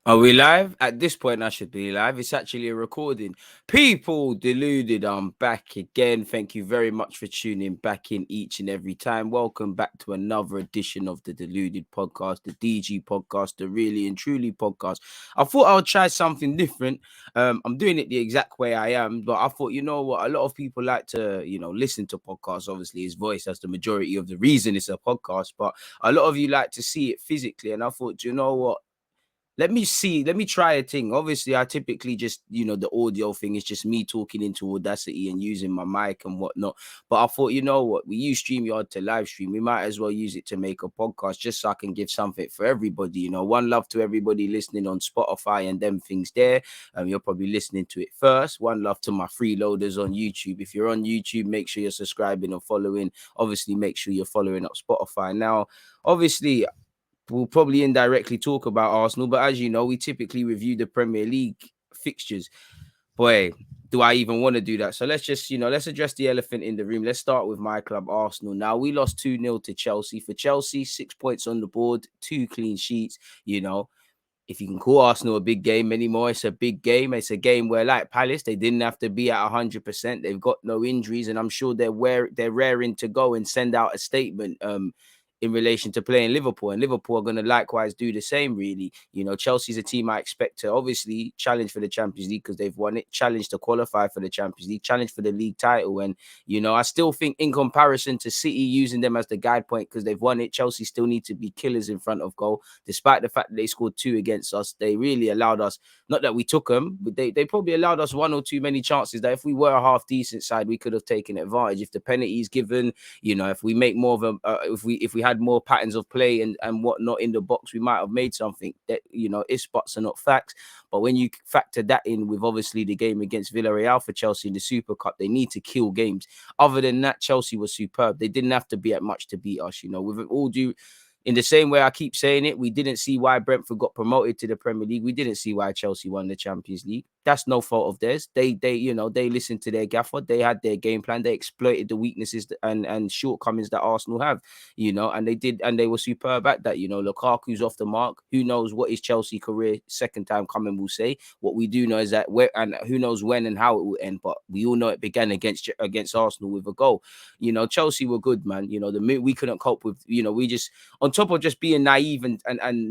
Are we live? At this point, I should be live. It's actually a recording. People deluded. I'm back again. Thank you very much for tuning back in each and every time. Welcome back to another edition of the Deluded Podcast, the DG Podcast, the Really and Truly Podcast. I thought I would try something different. I'm doing it the exact way I am, but I thought, you know what? A lot of people like to, listen to podcasts. Obviously, his voice that's the majority of the reason it's a podcast, but a lot of you like to see it physically. And I thought, you know what? Let me try a thing. Obviously, I typically just, the audio thing is just me talking into Audacity and using my mic and whatnot. But I thought, you know what, we use StreamYard to live stream. We might as well use it to make a podcast just so I can give something for everybody. One love to everybody listening on Spotify and them things there. You're probably listening to it first. One love to my freeloaders on YouTube. If you're on YouTube, make sure you're subscribing and following. Obviously, make sure you're following up Spotify. Now, obviously, we'll probably indirectly talk about Arsenal, but as you know, we typically review the Premier League fixtures. Boy, do I even want to do that? So let's just, let's address the elephant in the room. Let's start with my club, Arsenal. Now, we lost 2-0 to Chelsea. For Chelsea, 6 points on the board, 2 clean sheets. If you can call Arsenal a big game anymore, it's a big game. It's a game where, like Palace, they didn't have to be at 100%. They've got no injuries, and I'm sure they're raring to go and send out a statement in relation to playing Liverpool. And Liverpool are going to likewise do the same, really. Chelsea's a team I expect to obviously challenge for the Champions League because they've won it, challenge to qualify for the Champions League, challenge for the league title. And, I still think in comparison to City using them as the guide point because they've won it, Chelsea still need to be killers in front of goal. Despite the fact that they scored 2 against us, they really allowed us, not that we took them, but they probably allowed us one or too many chances that if we were a half decent side, we could have taken advantage. If the penalty is given, if we make more of a, if we had more patterns of play and whatnot in the box, we might have made something. That is spots are not facts. But when you factor that in with obviously the game against Villarreal for Chelsea in the Super Cup, they need to kill games. Other than that, Chelsea was superb. They didn't have to be at much to beat us. With all due. In the same way I keep saying it, we didn't see why Brentford got promoted to the Premier League. We didn't see why Chelsea won the Champions League. That's no fault of theirs. They listened to their gaffer. They had their game plan. They exploited the weaknesses and shortcomings that Arsenal have, and they did, and they were superb at that. Lukaku's off the mark. Who knows what his Chelsea career second time coming will say? What we do know is that who knows when and how it will end, but we all know it began against Arsenal with a goal. Chelsea were good, man. We couldn't cope with, we just, on top of just being naive and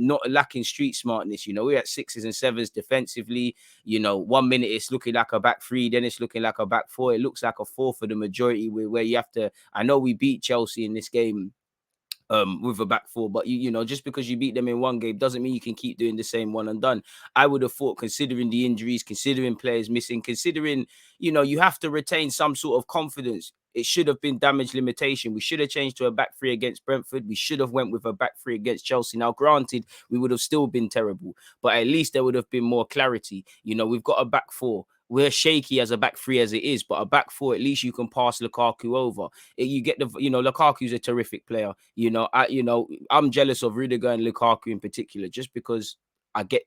not lacking street smartness, we're at 6s and 7s defensively. 1 minute it's looking like a back 3, then it's looking like a back 4. It looks like a 4 for the majority, where you have to. I know we beat Chelsea in this game with a back 4, but just because you beat them in one game doesn't mean you can keep doing the same one and done. I would have thought, considering the injuries, considering players missing, considering you have to retain some sort of confidence. It should have been damage limitation. We should have changed to a back 3 against Brentford. We should have went with a back 3 against Chelsea. Now, granted, we would have still been terrible, but at least there would have been more clarity. We've got a back 4. We're shaky as a back 3 as it is, but a back 4, at least you can pass Lukaku over. You get Lukaku's a terrific player. I'm jealous of Rudiger and Lukaku in particular, just because I get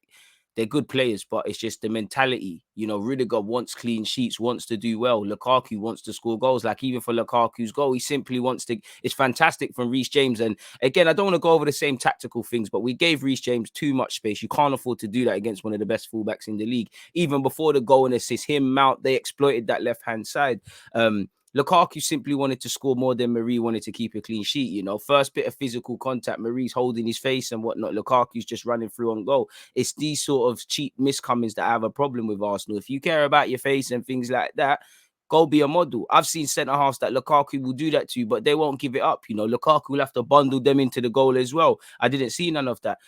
they're good players, but it's just the mentality. Rudiger wants clean sheets, wants to do well. Lukaku wants to score goals. Like, even for Lukaku's goal, he simply wants to. It's fantastic from Reece James. And again, I don't want to go over the same tactical things, but we gave Reece James too much space. You can't afford to do that against one of the best fullbacks in the league. Even before the goal and assist, him, Mount, they exploited that left-hand side. Lukaku simply wanted to score more than Mari wanted to keep a clean sheet. First bit of physical contact, Mari's holding his face and whatnot. Lukaku's just running through on goal. It's these sort of cheap miscomings that I have a problem with Arsenal. If you care about your face and things like that, go be a model. I've seen centre-halves that Lukaku will do that to, but they won't give it up. Lukaku will have to bundle them into the goal as well. I didn't see none of that.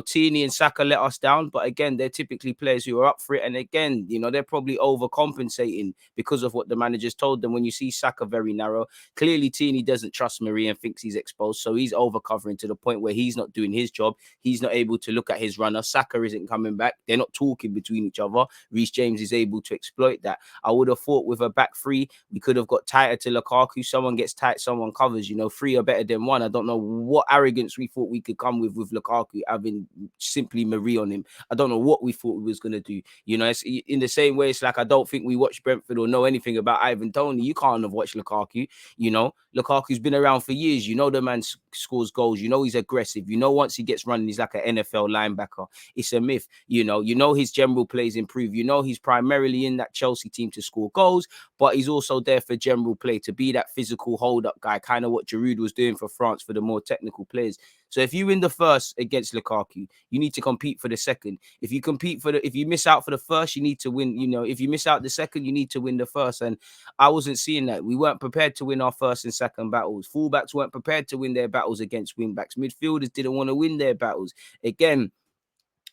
Tierney and Saka let us down, but again, they're typically players who are up for it. And again, they're probably overcompensating because of what the managers told them. When you see Saka very narrow, clearly Tierney doesn't trust Mari and thinks he's exposed, so he's overcovering to the point where he's not doing his job. He's not able to look at his runner. Saka isn't coming back. They're not talking between each other. Reece James is able to exploit that. I would have thought with a back back three. We could have got tighter to Lukaku. Someone gets tight, someone covers. You know, three are better than one. I don't know what arrogance we thought we could come with Lukaku having simply Mari on him. I don't know what we thought we was gonna do. You know, it's in the same way. It's like I don't think we watched Brentford or know anything about Ivan Toney. You can't have watched Lukaku. You know, Lukaku's been around for years. You know, the man scores goals. You know, he's aggressive. You know, once he gets running, he's like an NFL linebacker. It's a myth. You know his general plays improve. You know, he's primarily in that Chelsea team to score goals, but he's also there for general play, to be that physical hold-up guy, kind of what Giroud was doing for France for the more technical players. So if you win the first against Lukaku, you need to compete for the second. If you miss out for the first, you need to win. You know, if you miss out the second, you need to win the first. And I wasn't seeing that. We weren't prepared to win our first and second battles. Fullbacks weren't prepared to win their battles against wingbacks. Midfielders didn't want to win their battles. Again,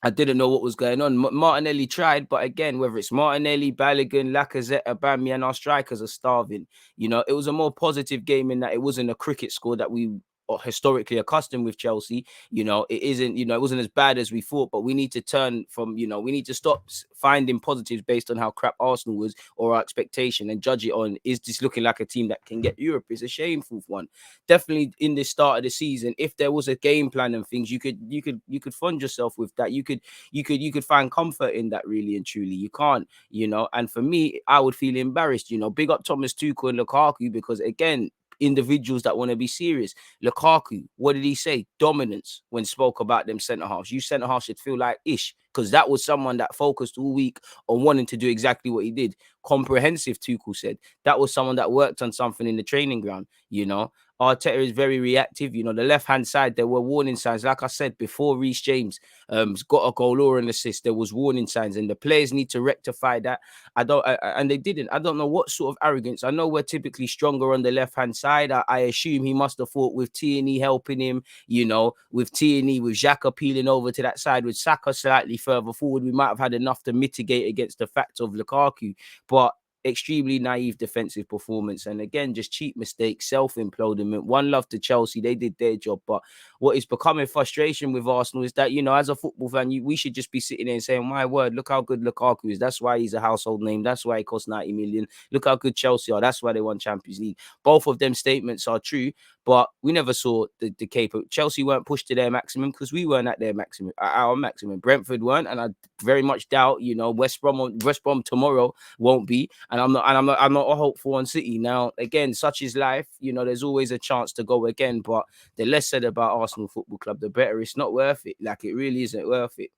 I didn't know what was going on. Martinelli tried, but again, whether it's Martinelli, Balogun, Lacazette, Aubameyang, our strikers are starving. You know, it was a more positive game in that it wasn't a cricket score that we are historically accustomed with Chelsea. You know, it isn't, you know, it wasn't as bad as we thought, but we need to turn from, you know, we need to stop finding positives based on how crap Arsenal was or our expectation and judge it on, is this looking like a team that can get Europe? It's a shameful one. Definitely in the start of the season, if there was a game plan and things, you could fund yourself with that. You could find comfort in that, really and truly. You can't, you know. And for me, I would feel embarrassed, you know. Big up Thomas Tuchel and Lukaku, because again, individuals that want to be serious. Lukaku, what did he say? Dominance when spoke about them centre halves. You centre halves should feel like ish, because that was someone that focused all week on wanting to do exactly what he did. Comprehensive, Tuchel said. That was someone that worked on something in the training ground, you know. Arteta is very reactive. You know, the left-hand side, there were warning signs. Like I said before, Reece James got a goal or an assist. There was warning signs, and the players need to rectify that. And they didn't. I don't know what sort of arrogance. I know we're typically stronger on the left-hand side. I assume he must have thought with Tierney helping him, you know, with Tierney, with Xhaka peeling over to that side, with Saka slightly further forward, we might have had enough to mitigate against the fact of Lukaku. But extremely naive defensive performance, and again, just cheap mistakes, self-implodement. One love to Chelsea, they did their job, but what is becoming frustration with Arsenal is that, you know, as a football fan, we should just be sitting there and saying, my word, look how good Lukaku is. That's why he's a household name. That's why he costs 90 million. Look how good Chelsea are. That's why they won Champions League. Both of them statements are true, but we never saw the cape. Chelsea weren't pushed to their maximum because we weren't at their maximum, at our maximum. Brentford weren't, and I very much doubt, you know, West Brom tomorrow won't be. And I'm not hopeful on City. Now, again, such is life. You know, there's always a chance to go again. But the less said about Arsenal Football Club, the better. It's not worth it. Like, it really isn't worth it.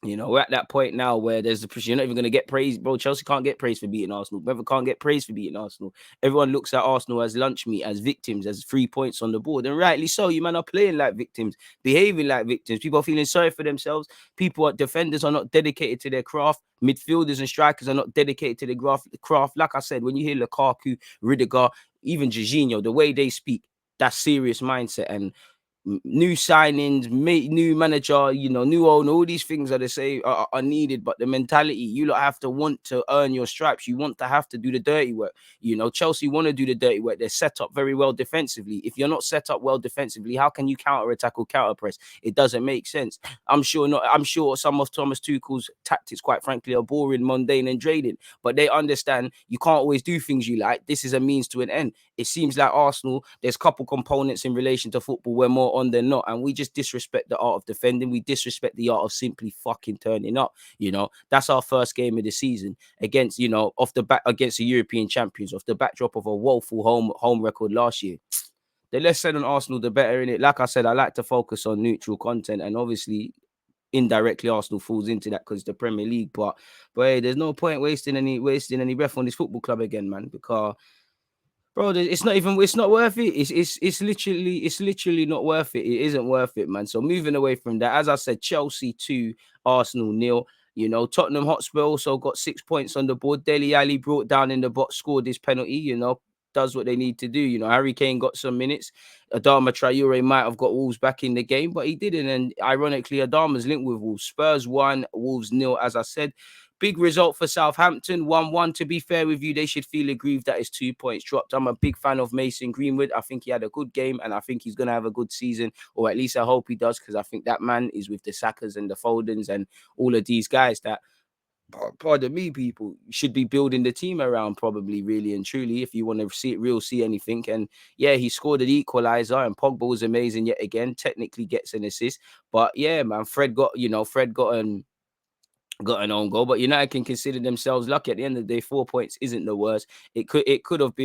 You know, we're at that point now where you're not even going to get praise, bro. Chelsea can't get praise for beating Arsenal. Brentford can't get praise for beating Arsenal. Everyone looks at Arsenal as lunch meat, as victims, as 3 points on the board. And rightly so. You man are playing like victims, behaving like victims. People are feeling sorry for themselves. Defenders are not dedicated to their craft. Midfielders and strikers are not dedicated to their craft. Like I said, when you hear Lukaku, Rudiger, even Jorginho, the way they speak, that's serious mindset. And new signings, new manager, you know, new owner, all these things that they say are needed, but the mentality, you lot have to want to earn your stripes. You want to have to do the dirty work. You know, Chelsea want to do the dirty work. They're set up very well defensively. If you're not set up well defensively, how can you counter attack or counter press? It doesn't make sense. I'm sure some of Thomas Tuchel's tactics, quite frankly, are boring, mundane, and draining, but they understand you can't always do things you like. This is a means to an end. It seems like Arsenal, there's a couple components in relation to football where more on than not, and we just disrespect the art of defending. We disrespect the art of simply fucking turning up. You know, that's our first game of the season against, you know, off the back against the European champions, off the backdrop of a woeful home record last year. The less said on Arsenal, the better, in it. Like I said, I like to focus on neutral content, and obviously indirectly Arsenal falls into that because it's the Premier League. But hey, there's no point wasting any breath on this football club again, man, because bro, it's not worth it. It's literally not worth it. It isn't worth it, man. So moving away from that, as I said, Chelsea 2, Arsenal 0. You know, Tottenham Hotspur also got 6 points on the board. Dele Alli brought down in the box, scored this penalty, you know, does what they need to do. You know, Harry Kane got some minutes. Adama Traore might have got Wolves back in the game, but he didn't. And ironically, Adama's linked with Wolves. Spurs 1, Wolves 0, as I said. Big result for Southampton, 1-1. To be fair with you, they should feel aggrieved that his 2 points dropped. I'm a big fan of Mason Greenwood. I think he had a good game, and I think he's going to have a good season, or at least I hope he does, because I think that man is with the Sakas and the Foldens and all of these guys that pardon me, people should be building the team around probably really and truly if you want to see anything. And yeah, he scored an equalizer, and Pogba was amazing yet again. Technically gets an assist, but yeah, man, Fred got an own goal, but United can consider themselves lucky. At the end of the day, 4 points isn't the worst. It could have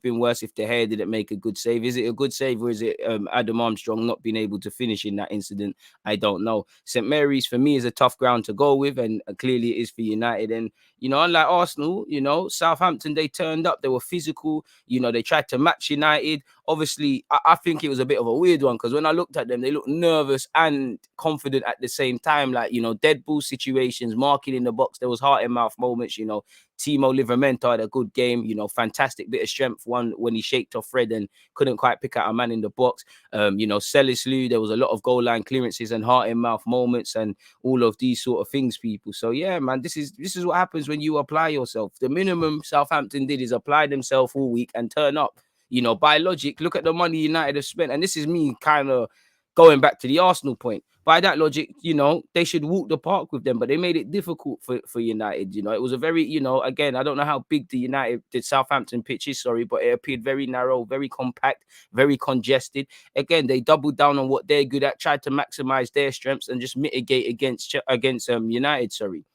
been worse if De Gea didn't make a good save. Is it a good save, or is it Adam Armstrong not being able to finish in that incident? I don't know. St Mary's for me is a tough ground to go with, and clearly it is for United. And unlike Arsenal, Southampton, they turned up. They were physical. They tried to match United. Obviously, I think it was a bit of a weird one because when I looked at them, they looked nervous and confident at the same time. Like, dead ball situations, marking in the box. There was heart in mouth moments. Timo Livramento had a good game. Fantastic bit of strength. One when he shaked off Fred and couldn't quite pick out a man in the box. Sellislu, there was a lot of goal line clearances and heart in mouth moments and all of these sort of things, people. So yeah, man, this is what happens when you apply yourself. The minimum Southampton did is apply themselves all week and turn up. By logic, look at the money United have spent. And this is me kind of going back to the Arsenal point. By that logic, they should walk the park with them, but they made it difficult for United. It was a very, again, I don't know how big the Southampton pitch is, sorry, but it appeared very narrow, very compact, very congested. Again, they doubled down on what they're good at, tried to maximize their strengths and just mitigate against United, sorry.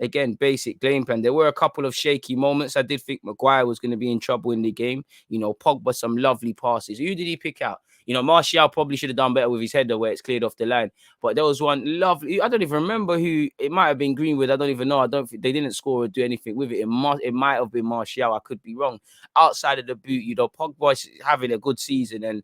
Again, basic game plan. There were a couple of shaky moments. I did think Maguire was going to be in trouble in the game. Pogba, some lovely passes. Who did he pick out? Martial probably should have done better with his header where it's cleared off the line. But there was one lovely. I don't even remember who it might have been. Greenwood. I don't even know. I don't think they didn't score or do anything with it. It might have been Martial. I could be wrong. Outside of the boot, Pogba's having a good season, and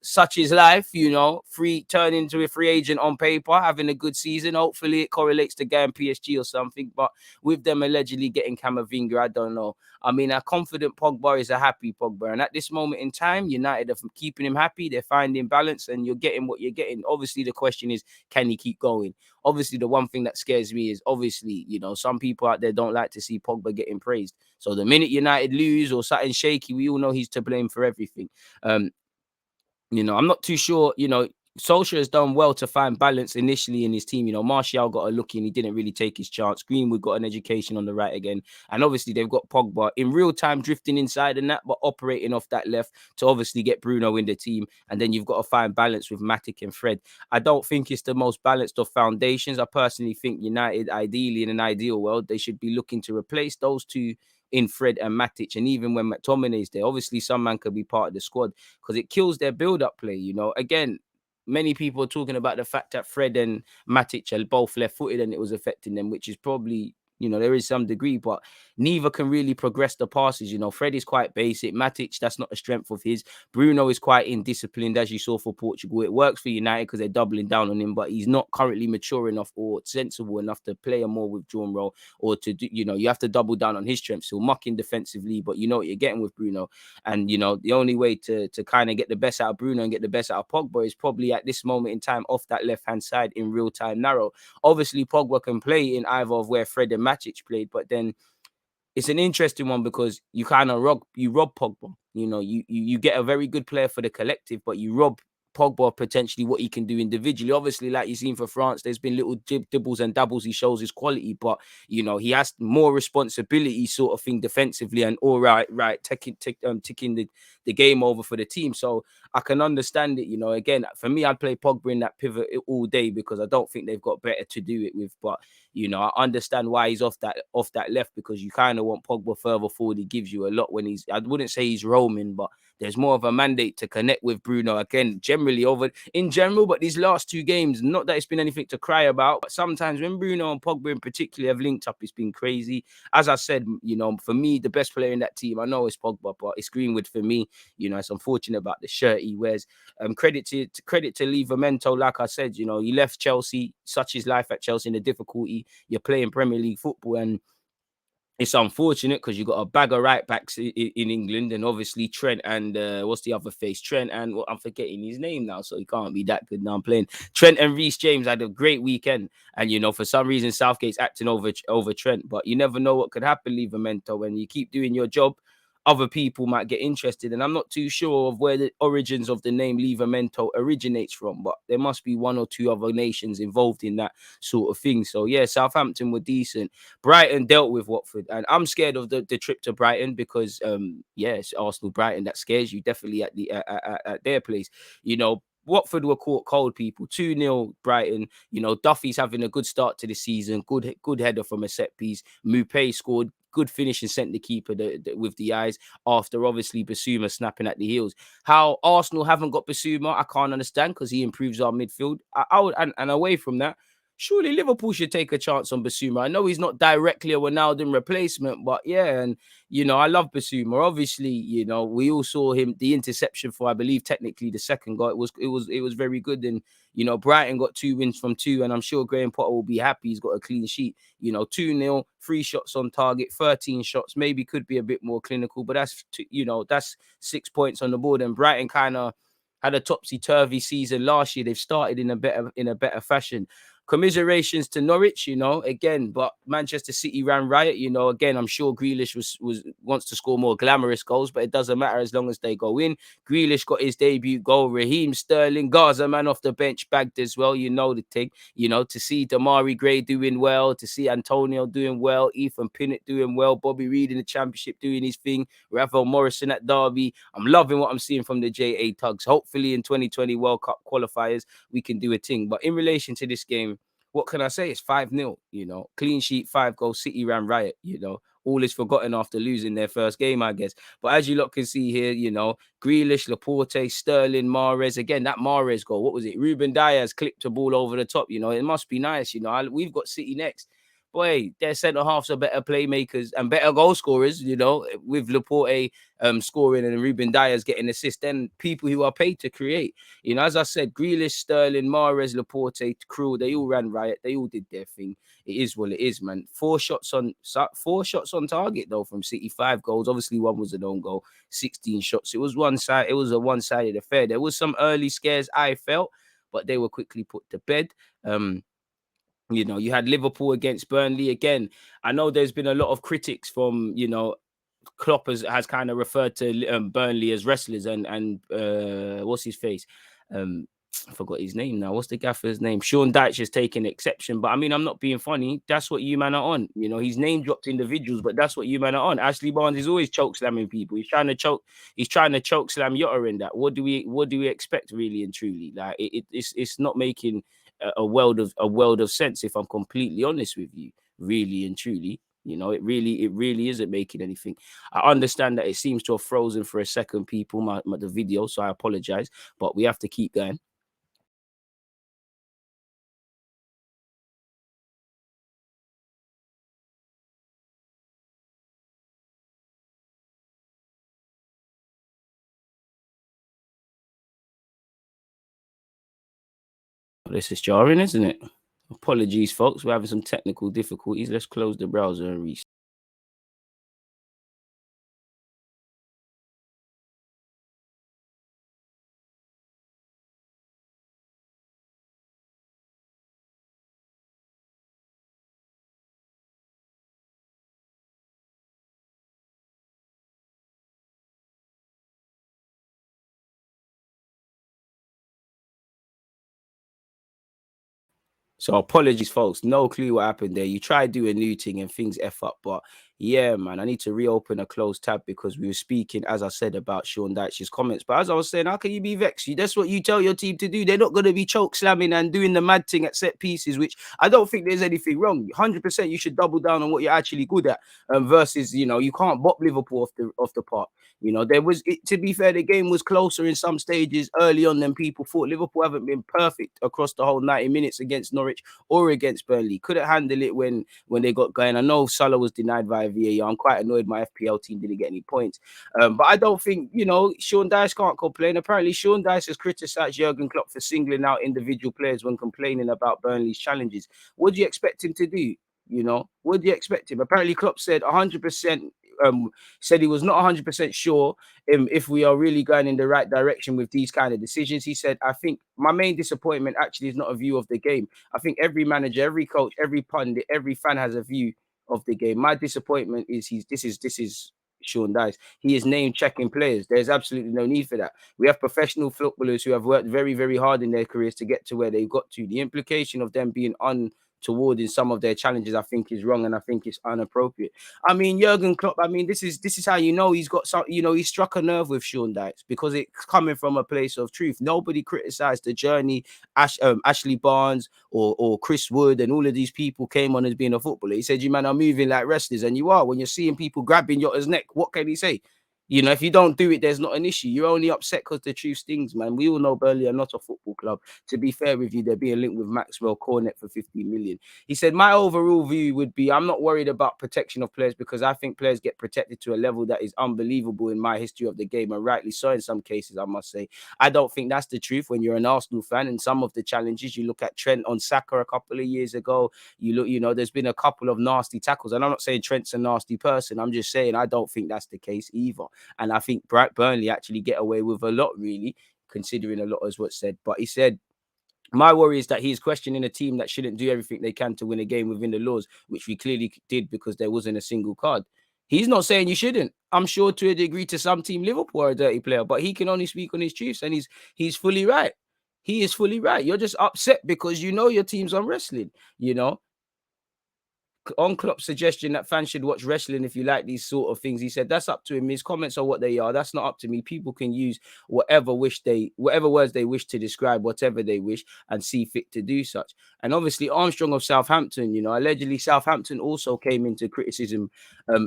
such is life. Turn into a free agent on paper, having a good season. Hopefully, it correlates to getting PSG or something. But with them allegedly getting Camavinga, I don't know. I mean, a confident Pogba is a happy Pogba. And at this moment in time, United are keeping him happy. They're finding balance and you're getting what you're getting. Obviously, the question is, can he keep going? Obviously, the one thing that scares me is obviously, some people out there don't like to see Pogba getting praised. So the minute United lose or something shaky, we all know he's to blame for everything. I'm not too sure, Solskjaer has done well to find balance initially in his team. Martial got a look in, he didn't really take his chance. Greenwood got an education on the right again. And obviously they've got Pogba in real time drifting inside and that, but operating off that left to obviously get Bruno in the team. And then you've got to find balance with Matic and Fred. I don't think it's the most balanced of foundations. I personally think United, ideally in an ideal world, they should be looking to replace those two in Fred and Matic. And even when McTominay's there, obviously some man could be part of the squad because it kills their build-up play. Again, many people are talking about the fact that Fred and Matic are both left-footed and it was affecting them, which is probably, there is some degree, but neither can really progress the passes. Fred is quite basic. Matic, that's not a strength of his. Bruno is quite indisciplined, as you saw for Portugal. It works for United because they're doubling down on him, but he's not currently mature enough or sensible enough to play a more withdrawn role or to do, you have to double down on his strengths. He'll muck in defensively, but you know what you're getting with Bruno. And, the only way to kind of get the best out of Bruno and get the best out of Pogba is probably at this moment in time off that left-hand side in real time narrow. Obviously, Pogba can play in either of where Fred and Matic played, but then it's an interesting one because you kind of rob Pogba. You get a very good player for the collective, but you rob Pogba potentially what he can do individually. Obviously, like you've seen for France, there's been little dibbles and dabbles. He shows his quality, but he has more responsibility, sort of thing, defensively, and all right, ticking the game over for the team. So I can understand it. Again, for me, I'd play Pogba in that pivot all day because I don't think they've got better to do it with. But I understand why he's off that left because you kind of want Pogba further forward. He gives you a lot when I wouldn't say he's roaming, but there's more of a mandate to connect with Bruno again, in general. But these last two games, not that it's been anything to cry about, but sometimes when Bruno and Pogba in particular have linked up, it's been crazy. As I said, for me, the best player in that team, I know it's Pogba, but it's Greenwood for me. It's unfortunate about the shirt he wears. Credit to Livramento, like I said, he left Chelsea, such is life at Chelsea in the difficulty. You're playing Premier League football and it's unfortunate because you got a bag of right backs in England, and obviously Trent and what's the other face? Trent and I'm forgetting his name now, so he can't be that good now. I'm playing Trent and Reece James had a great weekend, and for some reason Southgate's acting over Trent, but you never know what could happen, Livramento, when you keep doing your job. other people might get interested. And I'm not too sure of where the origins of the name Livramento originates from, but there must be one or two other nations involved in that sort of thing. So yeah, Southampton were decent. Brighton dealt with Watford, and I'm scared of the trip to Brighton because yes, Arsenal Brighton, that scares you definitely at the at their place. You know, Watford were caught cold, people. 2-0 Brighton. You know, Duffy's having a good start to the season. Good header from a set piece. Mupé scored. Good finish and sent the keeper with the eyes after obviously Basuma snapping at the heels. How Arsenal haven't got Basuma, I can't understand because he improves our midfield. I would, and away from that, surely Liverpool should take a chance on Basuma. I know he's not directly a Ronaldo replacement, but yeah, and you know, I love Basuma. Obviously, you know, we all saw him the interception for, I believe, technically the second goal. It was very good. And you know, Brighton got 2 wins from 2, and I'm sure Graham Potter will be happy. He's got a clean sheet. You know, 2-0, 3 shots on target, 13 shots. Maybe could be a bit more clinical, but that's 6 points on the board. And Brighton kind of had a topsy-turvy season last year. They've started in a better fashion. Commiserations to Norwich, you know, again, but Manchester City ran riot, you know. Again, I'm sure Grealish was wants to score more glamorous goals, but it doesn't matter as long as they go in. Grealish got his debut goal. Raheem Sterling, Gaza man off the bench, bagged as well. You know the thing, you know, to see Damari Gray doing well, to see Antonio doing well, Ethan Pinnock doing well, Bobby Reed in the Championship doing his thing, Rafael Morrison at Derby. I'm loving what I'm seeing from the JA Tugs. Hopefully in 2020 World Cup qualifiers, we can do a thing. But in relation to this game, what can I say? It's 5-0, you know, clean sheet, 5 goals. City ran riot, you know. All is forgotten after losing their first game, I guess. But as you lot can see here, you know, Grealish, Laporte, Sterling, Mahrez. Again, that Mahrez goal, what was it? Ruben Diaz clipped a ball over the top, you know. It must be nice, you know. We've got City next. Boy, their centre halves are better playmakers and better goal scorers, you know, with Laporte scoring and Ruben Diaz getting assists, then people who are paid to create. You know, as I said, Grealish, Sterling, Mahrez, Laporte, Krul, they all ran riot. They all did their thing. It is what it is, man. 4 shots on target though from City, 5 goals. Obviously, one was an own goal. 16 shots. It was a one-sided affair. There was some early scares I felt, but they were quickly put to bed. You know, you had Liverpool against Burnley again. I know there's been a lot of critics from, you know, Klopp has kind of referred to Burnley as wrestlers and what's his face? I forgot his name now. What's the gaffer's name? Sean Dyche is taking exception, but I mean, I'm not being funny. That's what you man are on. You know, he's name dropped individuals, but that's what you man are on. Ashley Barnes is always choke slamming people. He's trying to choke slam Yotta in that. What do we expect really and truly? Like it's not making a world of sense if I'm completely honest with you, really and truly. You know, it really isn't making anything. I understand that it seems to have frozen for a second, people, the video, so I apologize, but we have to keep going. This is jarring, isn't it? Apologies, folks. We're having some technical difficulties. Let's close the browser and restart. So apologies, folks. No clue what happened there. You try to do a new thing and things F up. But yeah, man, I need to reopen a closed tab because we were speaking, as I said, about Sean Dyche's comments. But as I was saying, how can you be vexed? That's what you tell your team to do. They're not going to be choke slamming and doing the mad thing at set pieces, which I don't think there's anything wrong. 100% you should double down on what you're actually good at versus, you know, you can't bop Liverpool off the park. You know, to be fair, the game was closer in some stages early on than people thought. Liverpool haven't been perfect across the whole 90 minutes against Norwich or against Burnley. Couldn't handle it when they got going. I know Salah was denied via VAR. I'm quite annoyed my FPL team didn't get any points. But I don't think, you know, Sean Dyche can't complain. Apparently, Sean Dyche has criticised Jurgen Klopp for singling out individual players when complaining about Burnley's challenges. What do you expect him to do? You know, what do you expect him? Apparently, Klopp said 100%. Said he was not 100% sure if we are really going in the right direction with these kind of decisions. He said, I think my main disappointment actually is not a view of the game. I think every manager, every coach, every pundit, every fan has a view of the game. My disappointment is this is Sean Dice. He is name checking players. There's absolutely no need for that. We have professional footballers who have worked very, very hard in their careers to get to where they've got to. The implication of them being untoward in some of their challenges, I think, is wrong, and I think it's inappropriate. I mean, Jurgen Klopp. I mean, this is how you know he's got some. You know, he struck a nerve with Sean Dykes because it's coming from a place of truth. Nobody criticized the journey Ashley Barnes or Chris Wood and all of these people came on as being a footballer. He said, "You man are moving like wrestlers," and you are. When you're seeing people grabbing Yotta's neck, what can he say? You know, if you don't do it, there's not an issue. You're only upset because the truth stings, man. We all know Burnley are not a football club. To be fair with you, they're being linked with Maxwell Cornet for 50 million. He said, my overall view would be I'm not worried about protection of players because I think players get protected to a level that is unbelievable in my history of the game, and rightly so in some cases, I must say. I don't think that's the truth when you're an Arsenal fan, and some of the challenges you look at Trent on Saka a couple of years ago, there's been a couple of nasty tackles, and I'm not saying Trent's a nasty person. I'm just saying I don't think that's the case either. And I think Burnley actually get away with a lot, really, considering a lot as what's said. But he said, my worry is that he's questioning a team that shouldn't do everything they can to win a game within the laws, which we clearly did because there wasn't a single card. He's not saying you shouldn't. I'm sure to a degree to some team Liverpool are a dirty player, but he can only speak on his truths, and he's fully right. He is fully right. You're just upset because you know your team's on wrestling, you know. On Klopp's suggestion that fans should watch wrestling if you like these sort of things, he said that's up to him. His comments are what they are. That's not up to me. People can use whatever words they wish to describe whatever they wish and see fit to do such. And obviously Armstrong of Southampton, allegedly Southampton also came into criticism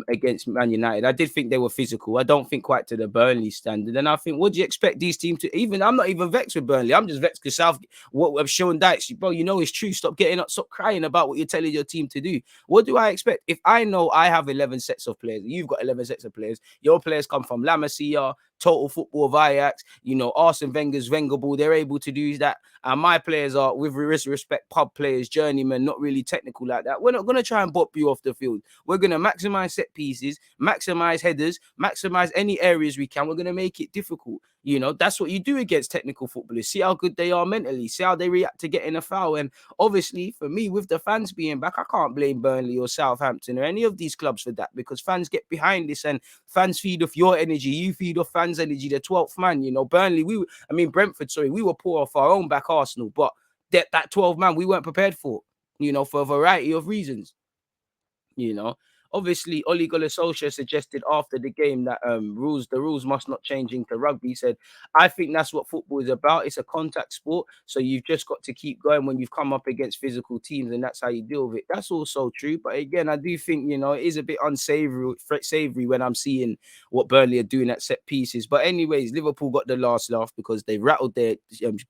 against Man United. I did think they were physical. I don't think quite to the Burnley standard. And I think, what do you expect these teams to? Even I'm not even vexed with Burnley. I'm just vexed because what I've shown Dykes, bro. You know it's true. Stop getting up. Stop crying about what you're telling your team to do. What do I expect? If I know I have 11 sets of players, you've got 11 sets of players, your players come from La Masia, Total Football of Ajax, Arsene Wenger's Wenger Ball, they're able to do that. And my players are, with respect, pub players, journeymen, not really technical like that. We're not going to try and bop you off the field. We're going to maximize set pieces, maximize headers, maximize any areas we can. We're going to make it difficult. That's what you do against technical footballers. See how good they are mentally. See how they react to getting a foul. And obviously, for me, with the fans being back, I can't blame Burnley or Southampton or any of these clubs for that, because fans get behind this and fans feed off your energy. You feed off fans' energy. The 12th man, Burnley, Brentford, sorry, we were poor off our own back, Arsenal, but that 12 man we weren't prepared for, for a variety of reasons. Obviously, Ole Gunnar Solskjaer suggested after the game that the rules must not change into rugby. He said, I think that's what football is about. It's a contact sport, so you've just got to keep going when you've come up against physical teams, and that's how you deal with it. That's also true, but again, I do think it is a bit unsavory when I'm seeing what Burnley are doing at set pieces. But anyways, Liverpool got the last laugh because they rattled their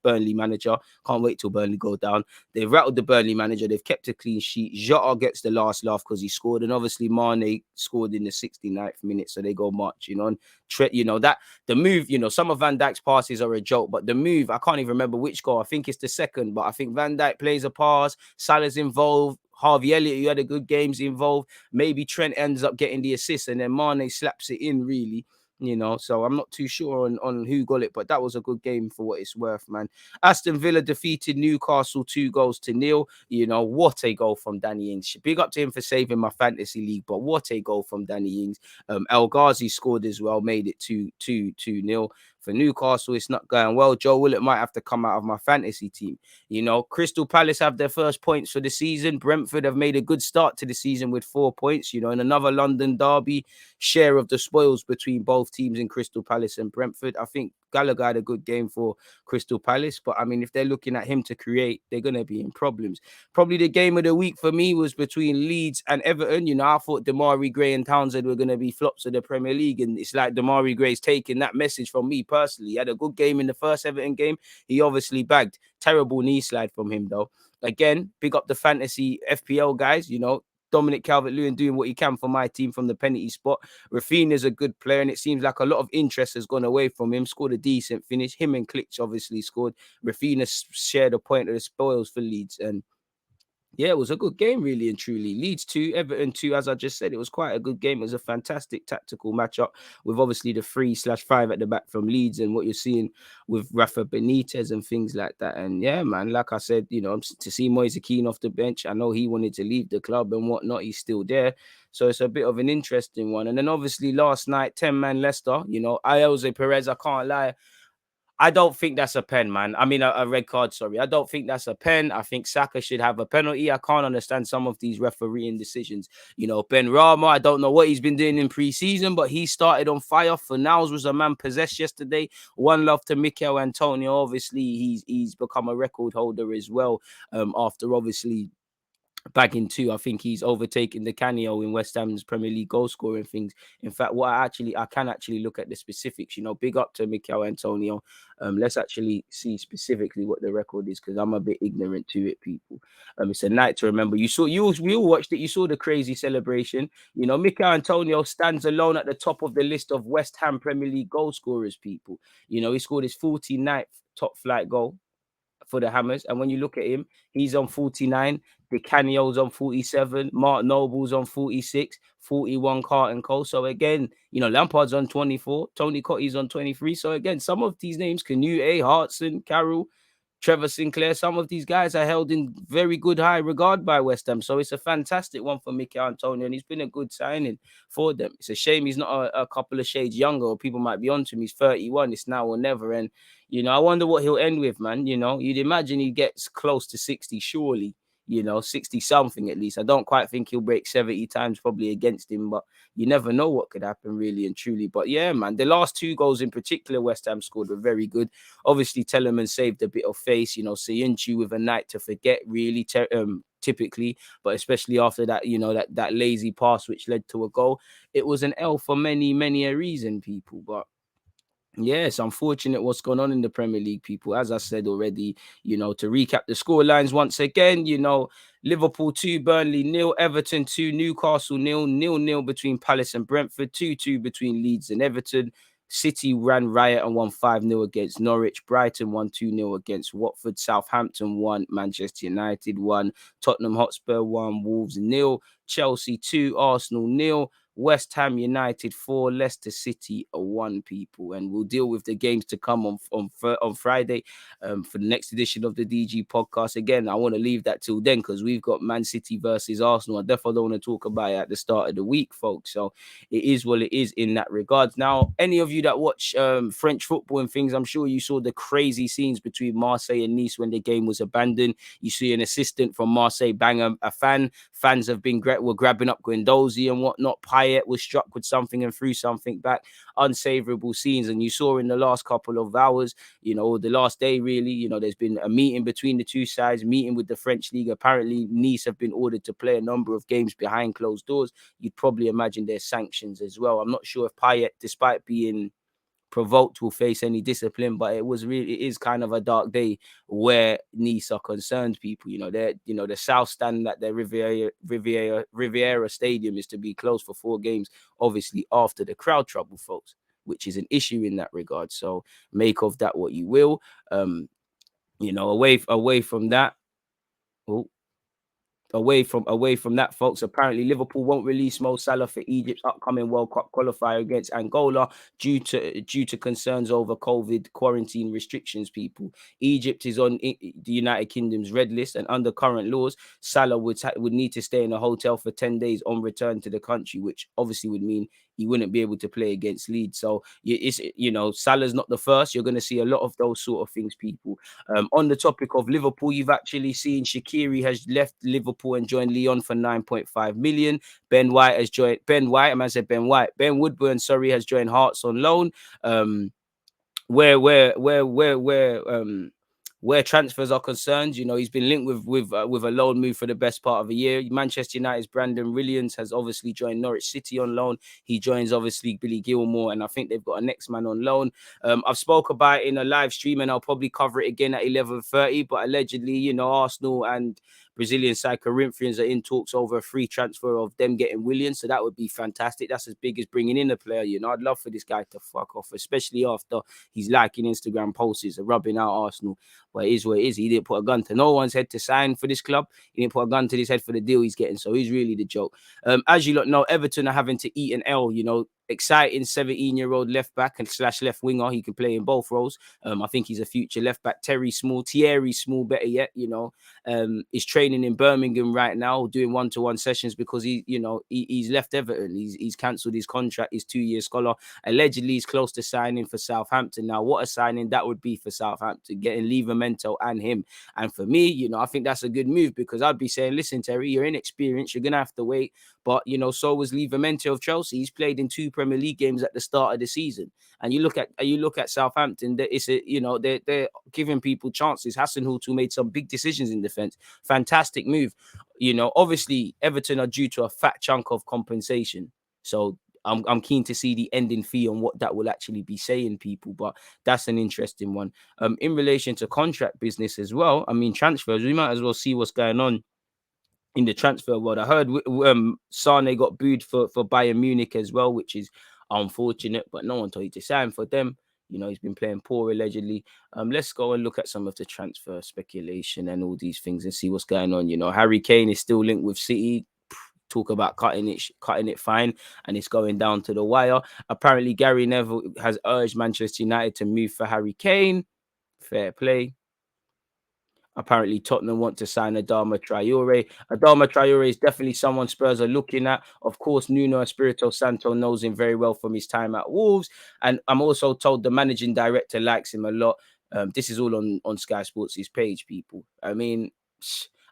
Burnley manager. Can't wait till Burnley go down. They've rattled the Burnley manager. They've kept a clean sheet. Jota gets the last laugh because he scored, and obviously Mane scored in the 69th minute, so they go March, and that the move, some of Van Dijk's passes are a joke, but the move, I can't even remember which goal. I think it's the second, but I think Van Dijk plays a pass, Salah's involved, Harvey Elliott, who had a good game's involved, maybe Trent ends up getting the assist, and then Mane slaps it in, really. So I'm not too sure on who got it, but that was a good game for what it's worth, man. Aston Villa defeated Newcastle 2-0. What a goal from Danny Ings. Big up to him for saving my fantasy league, but what a goal from Danny Ings. El Ghazi scored as well, made it 2-0. For Newcastle, it's not going well. Joe Willock might have to come out of my fantasy team. Crystal Palace have their first points for the season. Brentford have made a good start to the season with 4 points. In another London derby, share of the spoils between both teams in Crystal Palace and Brentford. I think Gallagher had a good game for Crystal Palace, but if they're looking at him to create, they're going to be in problems. Probably the game of the week for me was between Leeds and Everton. I thought Damari Gray and Townsend were going to be flops of the Premier League, and it's like Damari Gray's taking that message from me personally. He had a good game in the first Everton game. He obviously bagged. Terrible knee slide from him, though. Again, big up the fantasy FPL guys, Dominic Calvert-Lewin doing what he can for my team from the penalty spot. Rafinha's a good player, and it seems like a lot of interest has gone away from him. Scored a decent finish. Him and Klitsch obviously scored. Rafinha shared a point of the spoils for Leeds, and Yeah, it was a good game, really and truly. Leeds 2, Everton 2, as I just said, it was quite a good game. It was a fantastic tactical matchup with obviously the 3/5 at the back from Leeds and what you're seeing with Rafa Benitez and things like that. And yeah, man, like I said, to see Moise Kean off the bench, I know he wanted to leave the club and whatnot. He's still there. So it's a bit of an interesting one. And then obviously last night, 10-man Leicester, Ayoze Perez, I can't lie. I don't think that's a pen, man. I mean, a red card, sorry. I don't think that's a pen. I think Saka should have a penalty. I can't understand some of these refereeing decisions. Ben Rama, I don't know what he's been doing in pre-season, but he started on fire. Fornals was a man possessed yesterday. One love to Mikel Antonio. Obviously, he's become a record holder as well, after obviously bagging two. I think he's overtaken the Canio in West Ham's Premier League goal scoring things. In fact, I can actually look at the specifics. Big up to Mikel Antonio. Let's actually see specifically what the record is because I'm a bit ignorant to it, people. It's a night to remember. We all watched it. You saw the crazy celebration. Mikel Antonio stands alone at the top of the list of West Ham Premier League goal scorers, people. He scored his 49th top flight goal for the Hammers. And when you look at him, he's on 49, Di Canio's on 47, Mark Noble's on 46, 41 Carlton Cole. So again, Lampard's on 24, Tony Cotty's on 23. So again, some of these names, Canute, Hartson, Carroll, Trevor Sinclair, some of these guys are held in very good high regard by West Ham. So it's a fantastic one for Mikel Antonio, and he's been a good signing for them. It's a shame he's not a couple of shades younger, or people might be onto him. He's 31, it's now or never. And, I wonder what he'll end with, man. You'd imagine he gets close to 60, surely. 60 something at least. I don't quite think he'll break 70 times probably against him, but you never know what could happen really and truly. But yeah, man, the last two goals in particular West Ham scored were very good. Obviously, Telemann saved a bit of face, Sayuncu with a night to forget really typically, but especially after that, that lazy pass which led to a goal. It was an L for many, many a reason, people, but yeah, it's unfortunate what's going on in the Premier League, people. As I said already, to recap the score lines once again, Liverpool 2, Burnley 0, Everton 2, Newcastle 0, 0-0 between Palace and Brentford, 2-2 between Leeds and Everton. City ran riot and won 5-0 against Norwich. Brighton won 2-0 against Watford. Southampton 1, Manchester United 1, Tottenham Hotspur 1, Wolves 0, Chelsea 2, Arsenal 0. West Ham United 4, Leicester City 1, people. And we'll deal with the games to come on Friday for the next edition of the DG podcast. Again, I want to leave that till then because we've got Man City versus Arsenal. I definitely don't want to talk about it at the start of the week, folks. So it is what it is in that regard. Now, any of you that watch French football and things, I'm sure you saw the crazy scenes between Marseille and Nice when the game was abandoned. You see an assistant from Marseille bang a fan. Fans have been were grabbing up Guendouzi and whatnot. Payet was struck with something and threw something back. Unsavourable scenes. And you saw in the last couple of hours, the last day really, there's been a meeting between the two sides, meeting with the French league. Apparently, Nice have been ordered to play a number of games behind closed doors. You'd probably imagine there's sanctions as well. I'm not sure if Payet, despite being provoked, will face any discipline, but it is kind of a dark day where Nice are concerned, people. They're the south stand at their Riviera Stadium is to be closed for 4 games, obviously after the crowd trouble, folks, which is an issue in that regard. So make of that what you will. Away from that. Oh, away from that, folks. Apparently, Liverpool won't release Mo Salah for Egypt's upcoming World Cup qualifier against Angola due to concerns over COVID quarantine restrictions. People, Egypt is on the United Kingdom's red list, and under current laws, Salah would need to stay in a hotel for 10 days on return to the country, which obviously would mean he wouldn't be able to play against Leeds. So Salah's not the first. You're going to see a lot of those sort of things, people. On the topic of Liverpool, you've actually seen Shaqiri has left Liverpool and joined Lyon for 9.5 million. Ben White has joined Ben Woodburn, has joined Hearts on loan. Where transfers are concerned, he's been linked with a loan move for the best part of a year. Manchester United's Brandon Willians has obviously joined Norwich City on loan. He joins obviously Billy Gilmore, and I think they've got a next man on loan. I've spoke about it in a live stream, and I'll probably cover it again at 11:30. But allegedly, Arsenal and Brazilian side Corinthians are in talks over a free transfer of them getting Willian, so that would be fantastic. That's as big as bringing in a player. I'd love for this guy to fuck off, especially after he's liking Instagram posts, rubbing out Arsenal. But it is what it is. He didn't put a gun to no one's head to sign for this club. He didn't put a gun to his head for the deal he's getting. So he's really the joke. As you lot know, Everton are having to eat an L. Exciting 17-year-old left back and / left winger. He can play in both roles. I think he's a future left back. Thierry Small, better yet. Is training in Birmingham right now, doing one-to-one sessions because he's left Everton. He's cancelled his contract. His 2-year scholar. Allegedly, he's close to signing for Southampton. Now, what a signing that would be for Southampton, getting Livramento and him. And for me, I think that's a good move because I'd be saying, listen, Terry, you're inexperienced. You're gonna have to wait. But so was Livramento of Chelsea. He's played in 2 Premier League games at the start of the season. And you look at Southampton. They're giving people chances. Hasenhuttl made some big decisions in defence. Fantastic move. Obviously Everton are due to a fat chunk of compensation. So I'm keen to see the ending fee on what that will actually be saying, people. But that's an interesting one. In relation to contract business as well, I mean transfers, we might as well see what's going on in the transfer world. I heard Sane got booed for Bayern Munich as well, which is unfortunate, but no one told you to sign for them. He's been playing poor allegedly. Let's go and look at some of the transfer speculation and all these things and see what's going on. Harry Kane is still linked with City. Talk about cutting it fine, and it's going down to the wire. Apparently, Gary Neville has urged Manchester United to move for Harry Kane. Fair play. Apparently, Tottenham want to sign Adama Traore. Adama Traore is definitely someone Spurs are looking at. Of course, Nuno Espirito Santo knows him very well from his time at Wolves. And I'm also told the managing director likes him a lot. This is all on Sky Sports' page, people. I mean,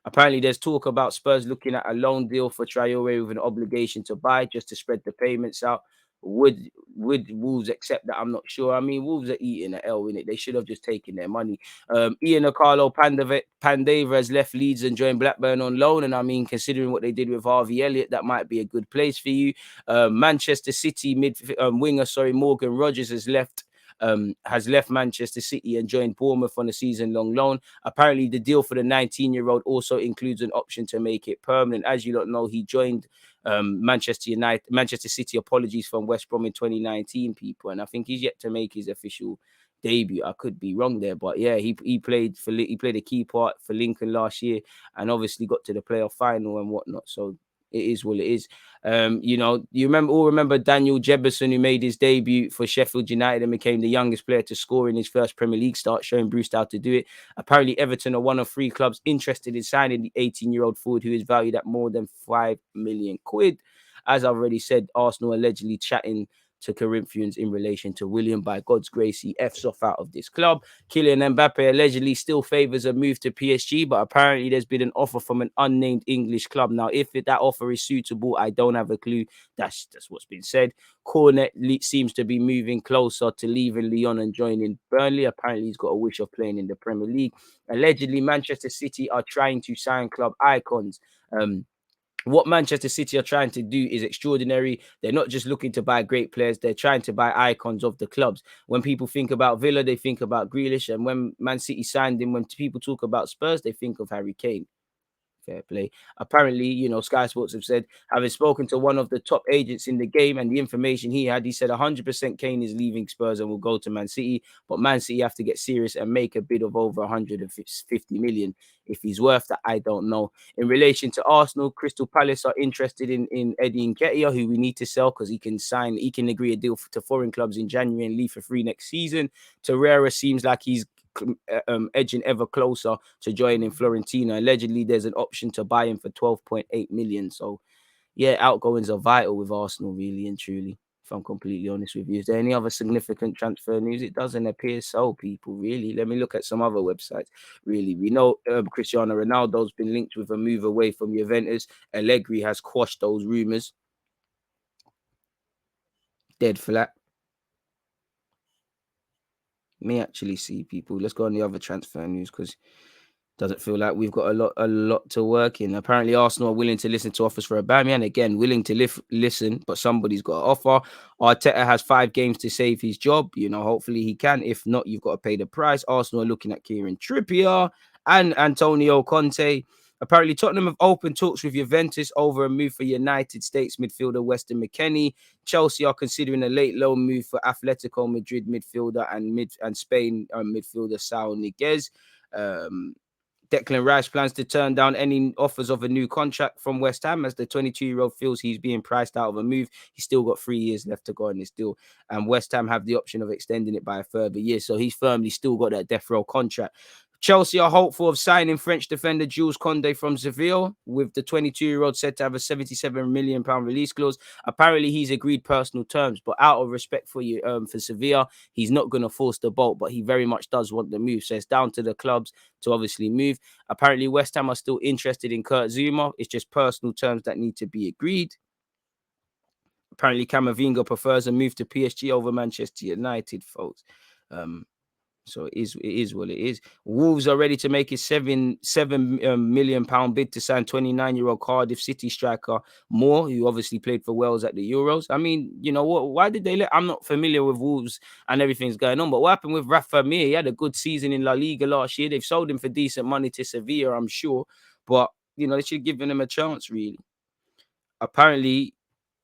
apparently there's talk about Spurs looking at a loan deal for Traore with an obligation to buy just to spread the payments out. Would Wolves accept that? I'm not sure. I mean, Wolves are eating an L in it. They should have just taken their money. Ian Carlo Pandeva has left Leeds and joined Blackburn on loan. And I mean, considering what they did with Harvey Elliott, that might be a good place for you. Manchester City winger, Morgan Rogers has left Manchester City and joined Bournemouth on a season-long loan. Apparently, the deal for the 19-year-old also includes an option to make it permanent. As you don't know, he joined Manchester City, apologies, from West Brom in 2019, people. And I think he's yet to make his official debut. I could be wrong there, but yeah, he played a key part for Lincoln last year and obviously got to the playoff final and whatnot. So it is what it is. You remember Daniel Jebison, who made his debut for Sheffield United and became the youngest player to score in his first Premier League start, showing Bruce how to do it. Apparently, Everton are one of 3 clubs interested in signing the 18-year-old forward, who is valued at more than £5 million. As I've already said, Arsenal allegedly chatting to Corinthians in relation to Willian. By God's grace, he F's off out of this club. Kylian Mbappe allegedly still favours a move to PSG, but apparently there's been an offer from an unnamed English club. Now, if that offer is suitable, I don't have a clue. That's what's been said. Cornet seems to be moving closer to leaving Lyon and joining Burnley. Apparently, he's got a wish of playing in the Premier League. Allegedly, Manchester City are trying to sign club icons. What Manchester City are trying to do is extraordinary. They're not just looking to buy great players. They're trying to buy icons of the clubs. When people think about Villa, they think about Grealish. And when Man City signed him, when people talk about Spurs, they think of Harry Kane. Fair play. Apparently, Sky Sports have said, having spoken to one of the top agents in the game and the information he said 100% Kane is leaving Spurs and will go to Man City. But Man City have to get serious and make a bid of over 150 million. If he's worth that, I don't know. In relation to Arsenal, Crystal Palace are interested in Eddie Nketiah, who we need to sell because he can agree a deal to foreign clubs in January and leave for free next season. Torreira seems like he's edging ever closer to joining Fiorentina. Allegedly, there's an option to buy him for 12.8 million. So, yeah, outgoings are vital with Arsenal, really and truly, if I'm completely honest with you. Is there any other significant transfer news? It doesn't appear so, people, really. Let me look at some other websites, really. We know Cristiano Ronaldo's been linked with a move away from Juventus. Allegri has quashed those rumours. Dead flat. May actually see, people. Let's go on the other transfer news because doesn't feel like we've got a lot to work in. Apparently, Arsenal are willing to listen to offers for Aubameyang. Again, willing to listen, but somebody's got to offer. Arteta has 5 games to save his job. Hopefully he can. If not, you've got to pay the price. Arsenal are looking at Kieran Trippier and Antonio Conte. Apparently, Tottenham have opened talks with Juventus over a move for United States midfielder Weston McKennie. Chelsea are considering a late loan move for Atletico Madrid midfielder and Spain midfielder Saul Niguez. Declan Rice plans to turn down any offers of a new contract from West Ham as the 22-year-old feels he's being priced out of a move. He's still got 3 years left to go in this deal, and West Ham have the option of extending it by a further year. So he's firmly still got that death row contract. Chelsea are hopeful of signing French defender Jules Koundé from Seville, with the 22-year-old said to have a £77 million release clause. Apparently, he's agreed personal terms, but out of respect for you, for Sevilla, he's not going to force the boat, but he very much does want the move. So it's down to the clubs to obviously move. Apparently, West Ham are still interested in Kurt Zouma. It's just personal terms that need to be agreed. Apparently, Camavinga prefers a move to PSG over Manchester United, folks. So it is what it is. Wolves are ready to make a £7 million bid to sign 29-year-old Cardiff City striker Moore, who obviously played for Wales at the Euros. I mean, you know what? Why did they let? I'm not familiar with Wolves and everything's going on, but what happened with Rafa Mir? He had a good season in La Liga last year. They've sold him for decent money to Sevilla, I'm sure, but you know they should have given him a chance, really. Apparently,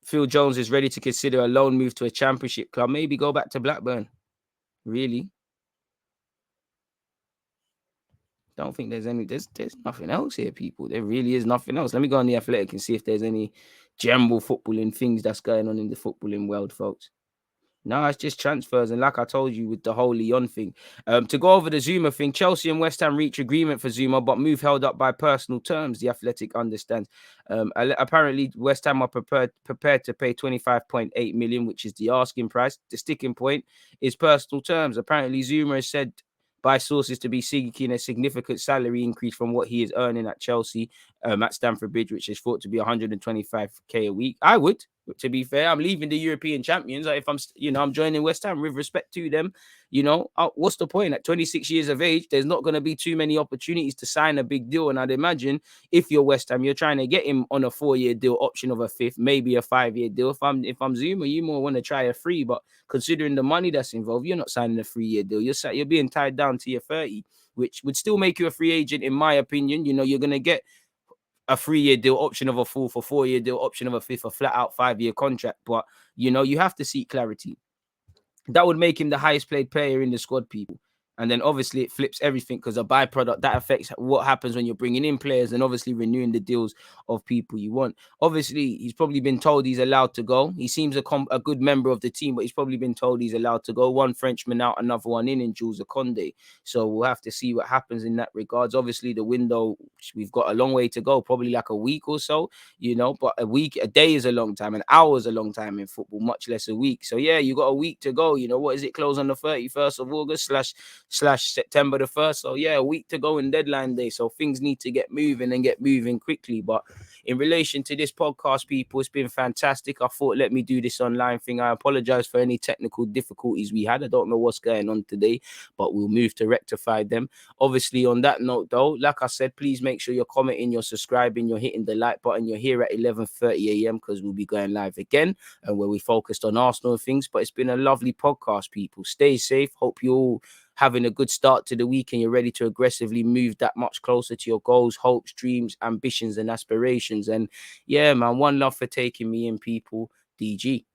Phil Jones is ready to consider a loan move to a Championship club. Maybe go back to Blackburn. Really. Don't think there's nothing else here, people. There really is nothing else. Let me go on the Athletic and see if there's any general footballing things that's going on in the footballing world, folks. No, it's just transfers. And like I told you with the whole Leon thing, to go over the Zuma thing, Chelsea and West Ham reach agreement for Zuma, but move held up by personal terms. The Athletic understands. Apparently, West Ham are prepared to pay 25.8 million, which is the asking price. The sticking point is personal terms. Apparently, Zuma is said by sources to be seeking a significant salary increase from what he is earning at Chelsea, at Stamford Bridge, which is thought to be 125k a week. I would, to be fair. I'm leaving the European champions. If I'm joining West Ham with respect to them, what's the point? At 26 years of age, there's not going to be too many opportunities to sign a big deal. And I'd imagine if you're West Ham, you're trying to get him on a 4-year deal, option of a 5th, maybe a 5-year deal. If I'm Zuma, you more want to try a 3, but considering the money that's involved, you're not signing a 3-year deal. You're being tied down to your 30, which would still make you a free agent, in my opinion. You're going to get a 3-year deal, option of a 4th, a 4-year deal, option of a 5th, a flat out 5-year contract. But, you have to seek clarity. That would make him the highest paid player in the squad, people. And then obviously it flips everything because a byproduct that affects what happens when you're bringing in players and obviously renewing the deals of people you want. Obviously, he's probably been told he's allowed to go. He seems a good member of the team, but he's probably been told he's allowed to go. One Frenchman out, another one in Jules Koundé. So we'll have to see what happens in that regards. Obviously, the window, we've got a long way to go, probably like a week or so, but a day is a long time, an hour is a long time in football, much less a week. So yeah, you got a week to go. What is it? Close on the 31st of August slash September the 1st. So yeah, a week to go in deadline day. So things need to get moving and get moving quickly. But in relation to this podcast, people, it's been fantastic. I thought, let me do this online thing. I apologize for any technical difficulties we had. I don't know what's going on today, but we'll move to rectify them. Obviously, on that note, though, like I said, please make sure you're commenting, you're subscribing, you're hitting the like button. You're here at 11:30 a.m. because we'll be going live again, and where we focused on Arsenal and things. But it's been a lovely podcast, people. Stay safe. Hope you all having a good start to the week and you're ready to aggressively move that much closer to your goals, hopes, dreams, ambitions, and aspirations. And yeah, man, one love for taking me in, people. DG.